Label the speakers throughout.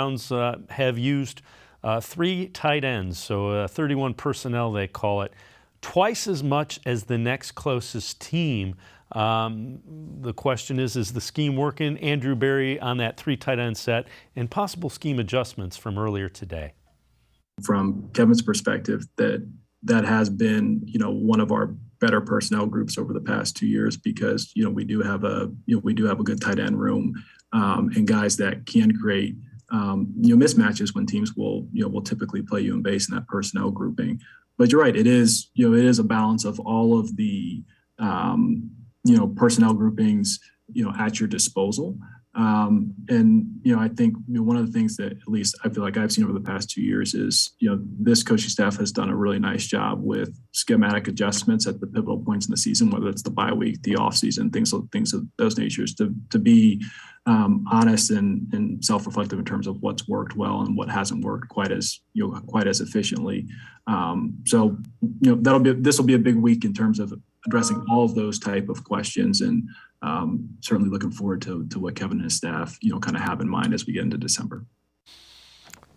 Speaker 1: Browns have used 3 tight ends, so 31 personnel they call it, twice as much as the next closest team. The question is the scheme working? Andrew Berry on that 3 tight end set and possible scheme adjustments from earlier today.
Speaker 2: From Kevin's perspective, that has been, one of our better personnel groups over the past 2 years because, we do have a good tight end room and guys that can create, mismatches when teams will typically play you in base in that personnel grouping. But you're right, it is a balance of all of the, personnel groupings, at your disposal. I think one of the things that at least I feel like I've seen over the past 2 years is, this coaching staff has done a really nice job with schematic adjustments at the pivotal points in the season, whether it's the bye week, the off season, things of those natures, to be honest and self-reflective in terms of what's worked well and what hasn't worked quite as efficiently. This will be a big week in terms of addressing all of those type of questions, and certainly looking forward to what Kevin and his staff, kind of have in mind as we get into December.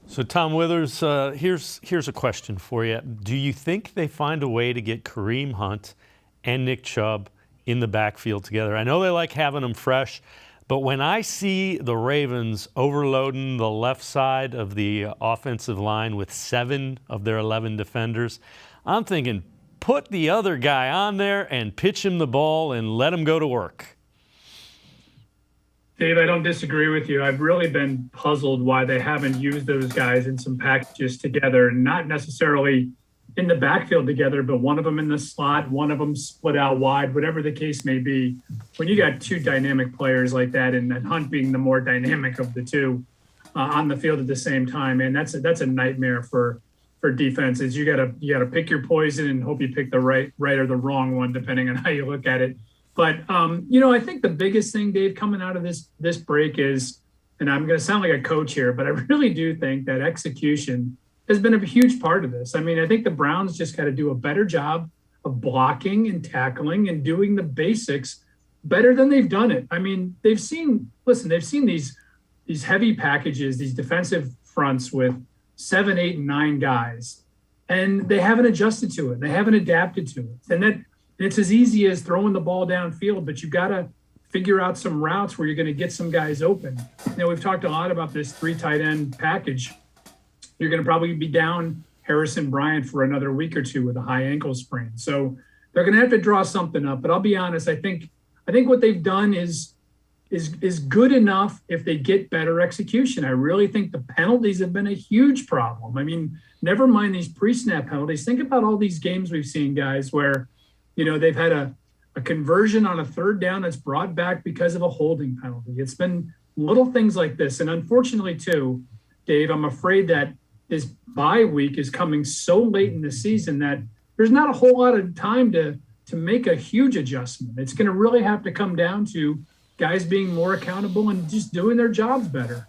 Speaker 1: So Tom Withers, here's a question for you. Do you think they find a way to get Kareem Hunt and Nick Chubb in the backfield together? I know they like having them fresh, but when I see the Ravens overloading the left side of the offensive line with 7 of their 11 defenders, I'm thinking, put the other guy on there and pitch him the ball and let him go to work.
Speaker 3: Dave, I don't disagree with you. I've really been puzzled why they haven't used those guys in some packages together, not necessarily in the backfield together, but one of them in the slot, one of them split out wide, whatever the case may be. When you got 2 dynamic players like that, and Hunt being the more dynamic of the 2 on the field at the same time, and that's a nightmare for defenses. You gotta pick your poison and hope you pick the right or the wrong one, depending on how you look at it. But I think the biggest thing, Dave, coming out of this break is, and I'm going to sound like a coach here, but I really do think that execution has been a huge part of this. I mean, I think the Browns just got to do a better job of blocking and tackling and doing the basics better than they've done it. I mean, they've seen these heavy packages, these defensive fronts with 7, 8, and 9 guys, and they haven't adjusted to it. They haven't adapted to it. And it's as easy as throwing the ball downfield, but you've got to figure out some routes where you're going to get some guys open. We've talked a lot about this 3 tight end package. You're going to probably be down Harrison Bryant for another week or 2 with a high ankle sprain. So they're going to have to draw something up. But I'll be honest, I think what they've done is good enough if they get better execution. I really think the penalties have been a huge problem. I mean, never mind these pre-snap penalties. Think about all these games we've seen, guys, where, they've had a conversion on a 3rd down that's brought back because of a holding penalty. It's been little things like this. And unfortunately, too, Dave, I'm afraid that this bye week is coming so late in the season that there's not a whole lot of time to make a huge adjustment. It's going to really have to come down to guys being more accountable and just doing their jobs better.